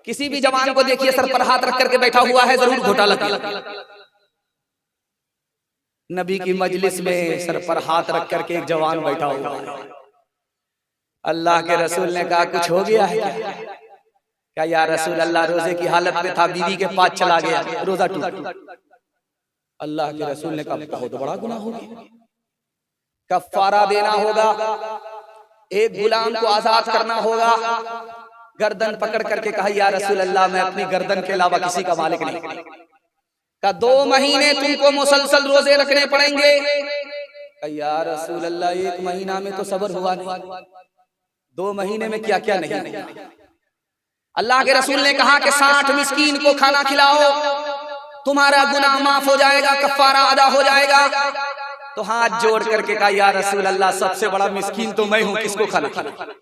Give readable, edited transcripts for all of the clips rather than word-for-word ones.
किसी भी जवान को देखिए सर पर हाथ रख करके बैठा हुआ है, जरूर घोटाला किया। नबी की मजलिस में सर पर हाथ रख करके एक जवान बैठा हुआ है। अल्लाह के रसूल ने कहा कुछ हो गया है क्या? क्या या रसूल अल्लाह रोजे की हालत में था, बीवी के पास चला गया, रोजा टूटा। अल्लाह के रसूल ने कहा बहुत बड़ा गुनाह हो गया, कफ्फारा देना होगा, एक गुलाम को आजाद करना होगा। गर्दन पकड़ करके कहा या रसूल अल्लाह मैं अपनी गर्दन के अलावा किसी का मालिक नहीं। का 2 महीने तुमको मुसलसल रोजे रखने पड़ेंगे। या रसूल अल्लाह 1 महीना में तो सब्र हुआ नहीं, 2 महीने में क्या क्या नहीं। अल्लाह के रसूल ने कहा कि 60 मिस्कीन को खाना खिलाओ, तुम्हारा गुनाह माफ हो जाएगा, कफ्फारा अदा हो जाएगा। तो हाथ जोड़ करके कहा या रसूल अल्लाह सबसे बड़ा मिस्कीन तो मैं हूं, किसको खाना खिलाऊं?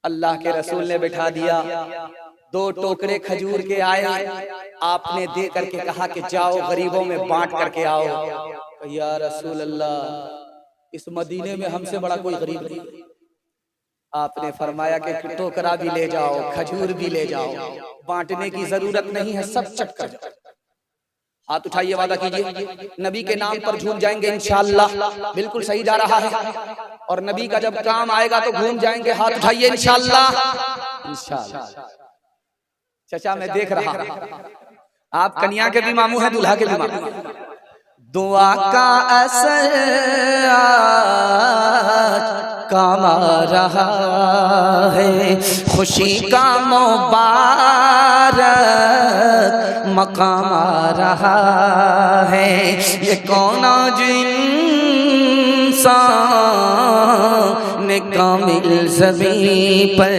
अल्लाह के रसूल ने बैठा दिया, 2 टोकरे खजूर के आए, आपने दे करके कहा कि जाओ गरीबों में बांट करके आओ। या रसूल अल्लाह इस मदीने में हमसे बड़ा कोई गरीब नहीं। आपने फरमाया कि टोकरा भी ले जाओ, खजूर भी ले जाओ, बांटने की जरूरत नहीं है, सब चट कर जाओ। हाथ उठाइए, वादा कीजिए नबी के नाम पर झूम जाएंगे इंशाअल्लाह। बिल्कुल सही जा रहा है, और नबी का जब काम आएगा तो घूम जाएंगे। हाथ उठाइए इंशाअल्लाह। इंशाअल्लाह। चाचा मैं देख रहा हूं आप कन्या के भी मामू हैं, दूल्हा के भी मामू हैं। दुआ का असर काम आ रहा है, खुशी का मुबारक मकाम आ रहा है। ये कौन इंसान ने कामिल ज़मीं पर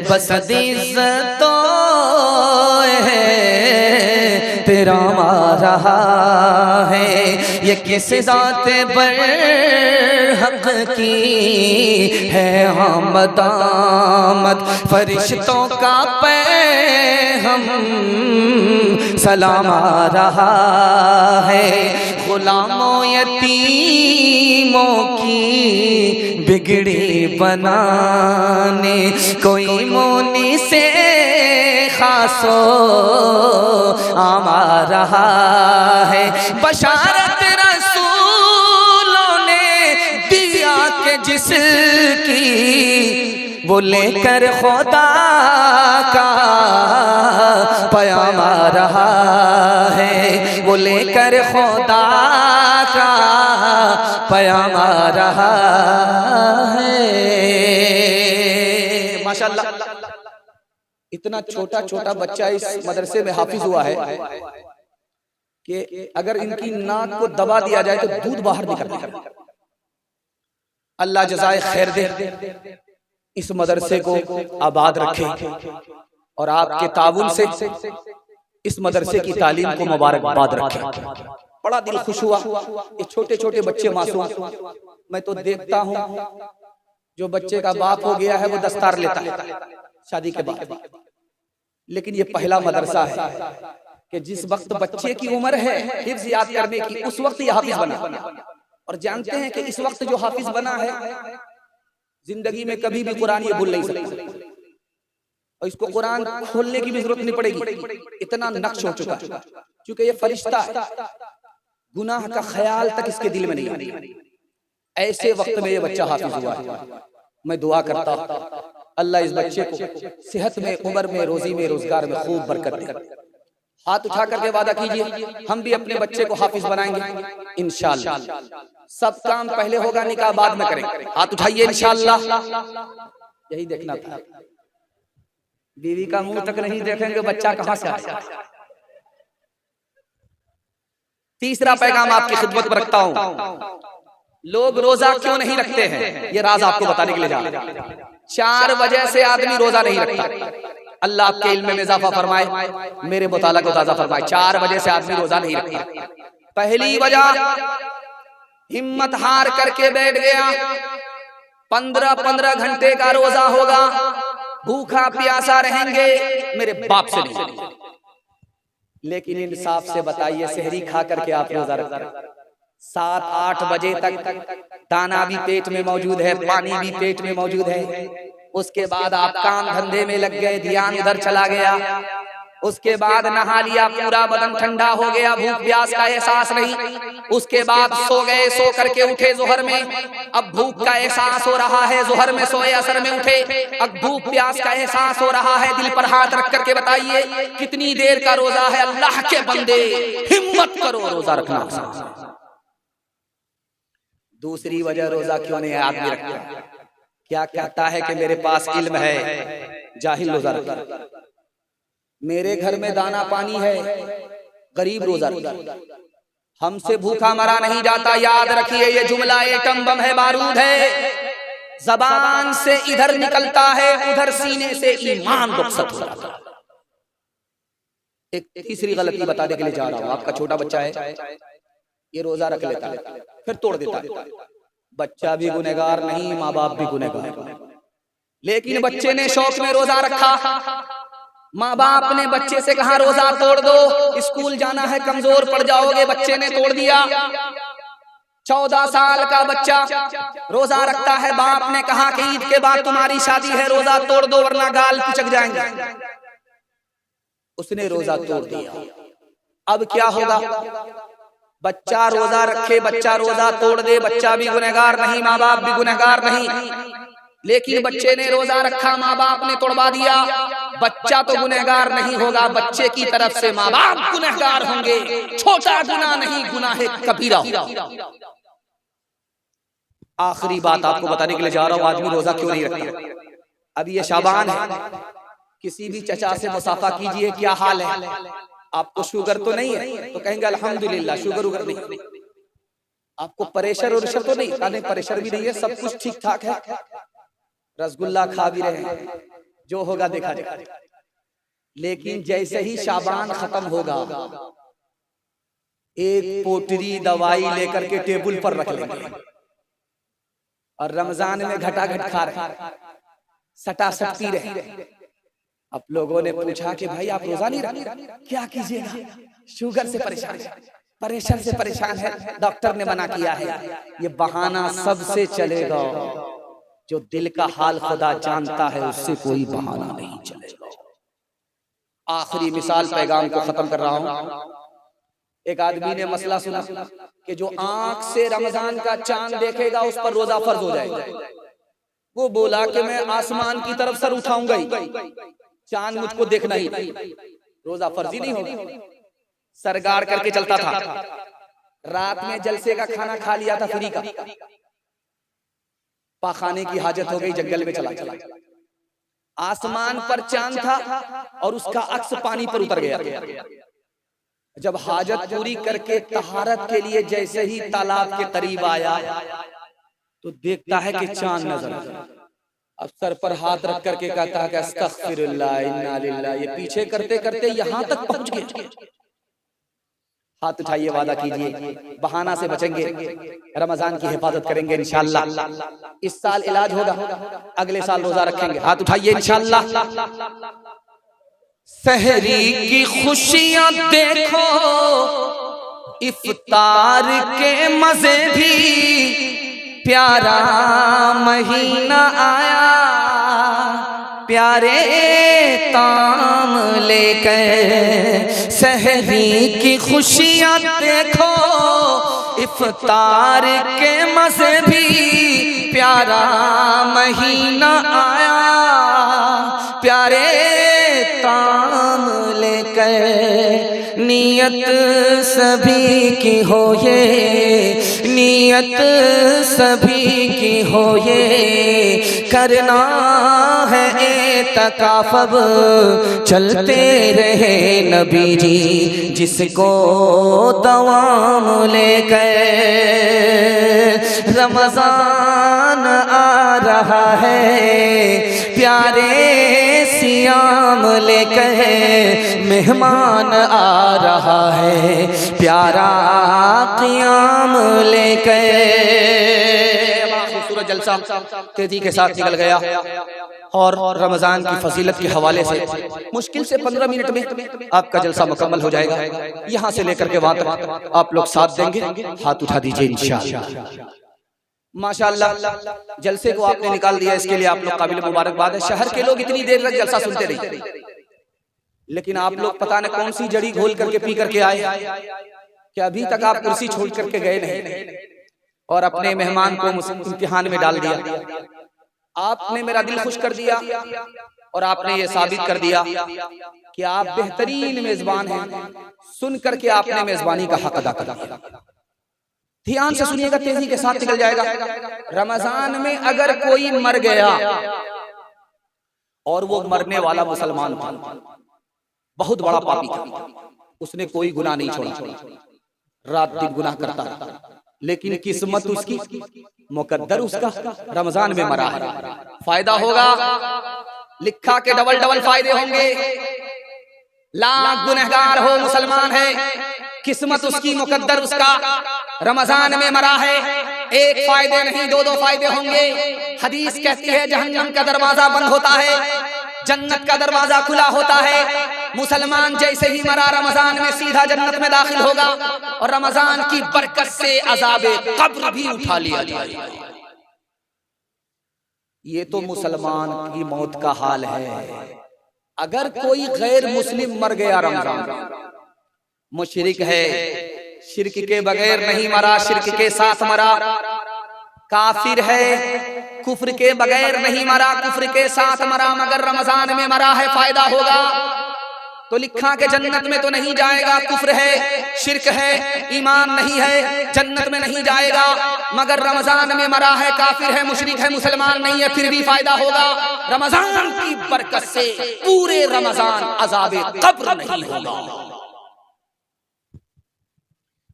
बसद इज़्ज़तों तेरा आ रहा है। ये किस ज़ात बरहक की है आमद आमद, फरिश्तों का पैग़ाम सलाम आ रहा है। गुलामों यतीमों की बिगड़ी बनाने कोई मोनी से खासो आम आ रहा है। बशारत रसूलों ने दिया कि जिसकी वो लेकर खुदा का पैगाम आ रहा है, वो लेकर खुदा का पैगाम आ रहा है। माशाअल्लाह, इतना छोटा छोटा बच्चा इस मदरसे में हाफिज हुआ है कि अगर इनकी नाक को दबा दिया जाए तो दूध बाहर निकलता है। अल्लाह जज़ाए खैर दे, इस मदरसे को आबाद रखे और आपके ताउन से इस मदरसे की तालीम को मुबारकबाद रखे। बड़ा दिल खुश हुआ, ये छोटे छोटे बच्चे मासूम। मैं तो देखता हूँ जो बच्चे का बाप हो गया है वो दस्तार लेता है शादी के बाद, लेकिन ये पहला मदरसा है कि जिस वक्त बच्चे की उम्र है हिफ्ज़ याद करने की, उस वक्त ये हाफिज बना। और जानते हैं कि इस वक्त जो हाफिज बना है जिंदगी में कभी भी कुरान ये भूल नहीं सकता, और इसको कुरान खोलने की भी जरूरत नहीं पड़ेगी, इतना नक्श हो चुका है। क्योंकि ये फरिश्ता है, गुनाह का ख्याल तक इसके दिल में नहीं आता। ऐसे वक्त में ये बच्चा हाफिज हुआ है। मैं दुआ करता हूं अल्लाह इस बच्चे को सेहत में, उम्र में, रोजी में, रोजगार में खूब बरकत दे। हाथ उठा करके वादा कीजिए हम भी अपने बच्चे को हाफिज बनाएंगे इंशाअल्लाह। सब काम पहले होगा, निकाह बाद में करेंगे। हाथ उठाइए इंशाअल्लाह। यही देखना था, बीवी का मुंह तक नहीं देखेंगे बच्चा कहां से आएगा। तीसरा पैगाम आपकी खिदमत में रखता हूं, लोग रोजा क्यों नहीं रखते हैं, ये राज आपको बताने के लिए जा रहा हूं। 4 वजह से आदमी रोजा नहीं रखता। अल्लाह आपके इल्म में इजाफा फरमाए, मेरे मुताला को ताज़ा फरमाए। 4 वजह से आदमी रोजा नहीं रखता। पहली वजह, हिम्मत हार करके बैठ गया, 15-15 घंटे का रोजा होगा, भूखा प्यासा रहेंगे, मेरे बाप से नहीं। लेकिन इंसाफ से बताइए, सहरी खा करके आप रोजा रखते हैं, 7-8 बजे तक दाना भी पेट में मौजूद है, पानी भी पेट में मौजूद है, उसके बाद आप काम धंधे में लग गए, ध्यान उधर चला गया। उसके बाद नहा लिया, पूरा बदन ठंडा हो गया, भूख प्यास का एहसास नहीं। उसके बाद सो गए, सो करके उठे जोहर में, अब भूख का एहसास हो रहा है, जोहर में सोए असर में उठे, अब भूख प्यास का एहसास हो रहा है। दिल पर हाथ रख करके बताइए कितनी देर का रोजा है? अल्लाह के बंदे हिम्मत करो, रोजा रखना। दूसरी वजह रोजा क्यों नहीं आदमी रखता? क्या कहता है कि मेरे पास इल्म है, जाहिल रोजा रखता। मेरे घर में दाना पानी है, गरीब रोजा रखता। हमसे भूखा मरा नहीं जाता। याद रखिए ये जुमला एटम बम है, बारूद है। जबान से इधर निकलता है, उधर सीने से ईमान रुखसत हो जाता है। एक तीसरी गलती बताने के लिए जा रहा हूं। आपका छोटा बच्चा है, ये रोजा रख लेता है, फिर तोड़ देता है। बच्चा भी गुनहगार नहीं, माँ बाप भी गुनहगार। लेकिन बच्चे ने शौक में रोजा रखा, माँ बाप ने बच्चे से कहा रोजा तोड़ दो, स्कूल जाना है, कमजोर पड़ जाओगे। बच्चे ने तोड़ दिया। 14 साल का बच्चा रोजा रखता है, बाप ने कहा कि ईद के बाद तुम्हारी शादी है, रोजा तोड़ दो वरना गाल पिचक जाएंगे। उसने रोजा तोड़ दिया। अब क्या होगा? बच्चा रोजा रखे, बच्चा रोजा तोड़ दे, बच्चा भी गुनहगार नहीं, माँ बाप भी गुनहगार नहीं। लेकिन बच्चे ने रोजा रखा, माँ बाप ने तोड़वा दिया। बच्चा तो गुनहगार नहीं होगा, बच्चे की तरफ से माँ बाप गुनहगार होंगे। छोटा गुनाह नहीं, गुनाह कबीरा। आखिरी बात आपको बताने के लिए जा रहा हूं, आदमी रोजा क्यों नहीं रखता। अब ये शाबान है, किसी भी चचा से मुसाफा कीजिए, क्या हाल है, आपको शुगर तो नहीं है? तो कहेंगे अल्हम्दुलिल्लाह, शुगर उगर नहीं। आपको प्रेशर और तो नहीं? प्रेशर भी नहीं है, सब कुछ ठीक ठाक है, रसगुल्ला खा भी रहे हैं, जो होगा देखा जाएगा। लेकिन जैसे ही शाबान खत्म होगा, एक पोटरी दवाई लेकर के टेबल पर रख लेंगे और रमजान में घटाघट खा रहे, सटा सटती रहे। अब लोगों ने पूछा कि भाई आप रोजा नहीं रखते, क्या कीजिएगा? शुगर से परेशान है, प्रेशर से परेशान है, डॉक्टर ने मना किया है। ये बहाना सबसे चलेगा, जो दिल का हाल खुदा जानता है उससे कोई बहाना नहीं चलेगा। आखिरी मिसाल पैगाम को खत्म कर रहा हूं। एक आदमी ने मसला सुना कि जो आंख से रमजान का चांद देखेगा उस पर रोजा फर्ज हो जाएगा। वो बोला कि मैं आसमान की तरफ सर उठाऊंगा ही, चांद मुझको देखना ही, रोजा फर्ज ही नहीं होगा। सरगाड़ करके चलता था, रात में जलसे का खाना खा लिया था फ्री का, पाखाने की हाजत हो गई, जंगल में चला चला। आसमान पर चांद था और उसका अक्स पानी पर उतर गया। जब हाजत पूरी करके तहारत के लिए जैसे ही तालाब के करीब आया तो देखता है कि चांद नजर आया। अब सर पर हाथ रख करके कहता है कि अस्तगफिरुल्लाह इन्ना लिल्लाह। ये पीछे करते करते यहां तक पहुंच गए। हाथ उठाइए, वादा कीजिए, बहाना से बचेंगे, रमजान की हिफाजत करेंगे इंशाअल्लाह। इस साल इलाज होगा, अगले साल रोजा रखेंगे। हाथ उठाइए इंशाअल्लाह। सहरी की खुशियां देखो, इफ्तार के मजे भी, प्यारा महीना आया, प्यारे ताम लेकर। सहरी की खुशियां देखो, इफ्तार के मजे भी, प्यारा महीना आया, प्यारे ताम लेकर। नियत सभी की हो ये, नियत सभी की हो ये, करना है एतकाफ़, चलते रहे नबी जी जिसको दवाम लेकर। रमजान आ रहा है, प्यारे सियाम लेकर, मेहमान आ रहा है, प्यारा क़ियाम लेकर। खूबसूरत जलसा तेजी के साथ निकल गया और रमजान की फजीलत के हवाले से मुश्किल से 15 मिनट में आपका जलसा मुकम्मल हो जाएगा। यहाँ से लेकर के वहां तक आप लोग साथ देंगे, हाथ उठा दीजिए इंशाअल्लाह। माशाअल्लाह जलसे को आपने निकाल दिया, इसके लिए आप लोग काबिल मुबारकबाद है। शहर के लोग इतनी देर तक जलसा सुनते रहे, लेकिन आप लोग पता न कौन सी जड़ी घोल करके पी करके आए कि अभी तक आप कुर्सी छोड़ करके गए नहीं और अपने मेहमान को इम्तिहान में डाल दिया। आपने मेरा दिल खुश कर दिया और आपने ये साबित कर दिया कि आप बेहतरीन मेजबान हैं। सुन करके आपने मेजबानी का हक अदा कर दिया। ध्यान से सुनिएगा, तेजी के साथ निकल जाएगा। रमजान में अगर कोई मर गया और वो मरने वाला मुसलमान था, बहुत बड़ा पापी था, उसने कोई गुनाह नहीं छोड़ा, रात दिन गुनाह करता रहा, लेकिन किस्मत उसकी, मुकद्दर उसका रमजान में मरा है। फायदा होगा, लिखा के डबल डबल फायदे होंगे। लाख गुनहगार हो, मुसलमान है, किस्मत उसकी, मुकद्दर उसका, रमजान में मरा है। एक फायदे नहीं, दो दो फायदे होंगे। हदीस कहती है जहन्नम का दरवाजा बंद होता है, जन्नत का दरवाजा खुला होता है। मुसलमान जैसे ही मरा रमजान में सीधा जन्नत में दाखिल होगा और रमजान की बरकत से अज़ाबे कब्र भी उठा लिया जाएगा। ये तो मुसलमान की मौत का हाल है। अगर कोई गैर मुस्लिम मर गया रमजान, मुशरिक है, शिर्क के बगैर नहीं मरा, शिर्क के साथ मरा, काफिर है, कुफ्र के बगैर नहीं मरा, कुफ्र के साथ मरा, मगर रमजान में मरा है, फायदा होगा। तो लिखा के जन्नत में तो नहीं जाएगा, कुफ्र है, शिर्क है, ईमान नहीं है, जन्नत में नहीं जाएगा। मगर रमजान में मरा है, काफिर है, मुशरिक है, मुसलमान नहीं है, फिर भी फायदा होगा। रमजान की बरकत से पूरे रमजान अज़ाबे कब्र नहीं होगा।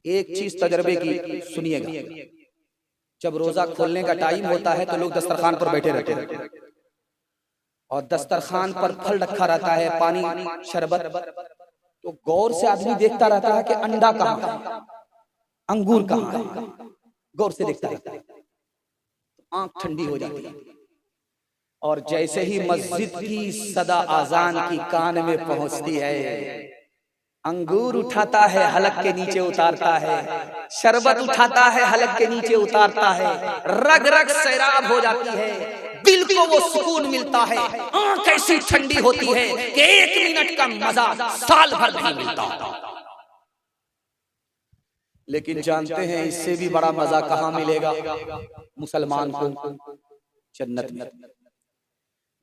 एक चीज तजर्बे की सुनिएगा, जब रोजा खोलने का टाइम होता है तो लोग दस्तरखान पर बैठे रहते हैं और दस्तरखान पर फल रखा रहता है, पानी, शरबत। तो गौर से आदमी देखता रहता है कि अंडा कहाँ है, अंगूर कहाँ है, गौर से देखता रहता है, आंख ठंडी हो जाती है। और जैसे ही मस्जिद की सदा आजान की कान में पहुंचती है, अंगूर उठाता है, हलक के नीचे उतारता है, शरबत उठाता है, हलक के नीचे उतारता है, रग रग सैराब हो जाती है, दिल को वो सुकून मिलता है, आंख ऐसी ठंडी होती है कि 1 मिनट का मजा साल भर नहीं मिलता। लेकिन जानते हैं इससे भी बड़ा मजा कहाँ मिलेगा मुसलमान को? जन्नत में।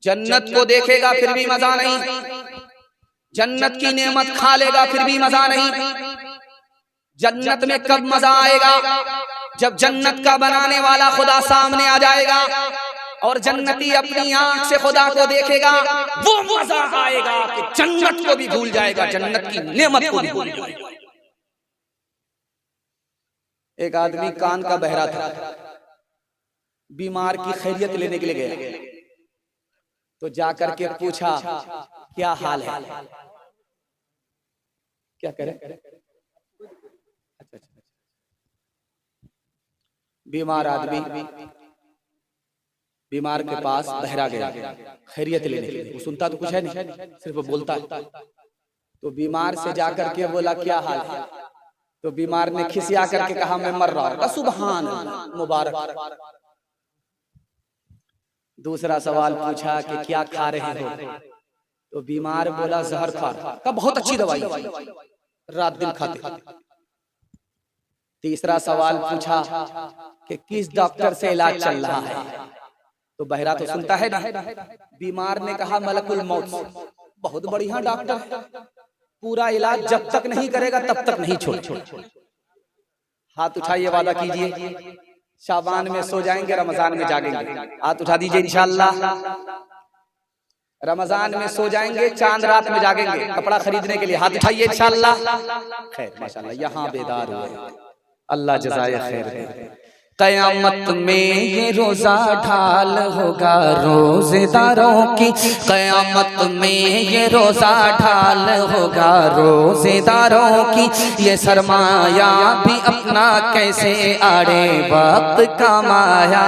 जन्नत को देखेगा फिर भी मजा नहीं, जन्नत की नेमत खा लेगा फिर भी मजा नहीं। जन्नत में कब मजा आएगा? जब जन्नत का बनाने वाला खुदा सामने आ जाएगा और जन्नती अपनी आंख से खुदा को देखेगा, वो मजा आएगा कि जन्नत को भी भूल जाएगा, जन्नत की नेमत को भी भूल जाएगा। एक आदमी कान का बहरा था, बीमार की खैरियत लेने के लिए गया, तो जाकर के पूछा क्या हाल है, क्या करे? अच्छा, बीमार आदमी बीमार के पास बहरा गया खैरियत लेने के लिए। वो सुनता तो कुछ है नहीं, सिर्फ बोलता है। तो बीमार से जाकर के बोला क्या हाल है? तो बीमार ने खिसिया करके कहा मैं मर रहा हूं। सुभान अल्लाह, मुबारक। दूसरा सवाल पूछा कि क्या खा रहे हो? तो बीमार बोला जहर खा रहा। कहा बहुत अच्छी दवाई, रात दिन खाते। तीसरा सवाल पूछा कि किस डॉक्टर से इलाज चल रहा है? तो बहरा तो सुनता है ना। बीमार ने कहा मलकुल मौत, बहुत बढ़िया डॉक्टर है, पूरा इलाज जब तक नहीं करेगा तब तक नहीं छोड़। हाथ उठाइए, वादा कीजिए शाबान में सो जाएंगे, रमजान में जागेंगे। हाथ उठा दीजिए, इंशाअल्लाह रमजान में सो जाएंगे, चांद रात में जागेंगे। कपड़ा खरीदने के लिए हाथ उठाइए, इंशाअल्लाह। खैर माशाअल्लाह, यहाँ बेदार हुए, अल्लाह जज़ाए खैर दे। कयामत में ये रोजा ढाल होगा रोजेदारों की, कयामत में ये रोजा ढाल होगा रोजेदारों की। ये सरमाया भी अपना कैसे आड़े वक्त का माया,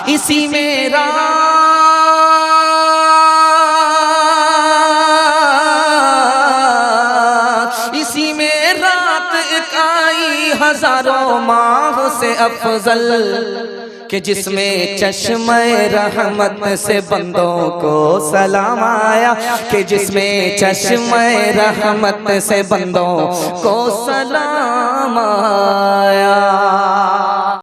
इसी में हजारों माह से अफजल कि जिसमें चश्मे रहमत से बंदों को सलाम आया, कि जिसमें चश्मे रहमत से बंदों को सलाम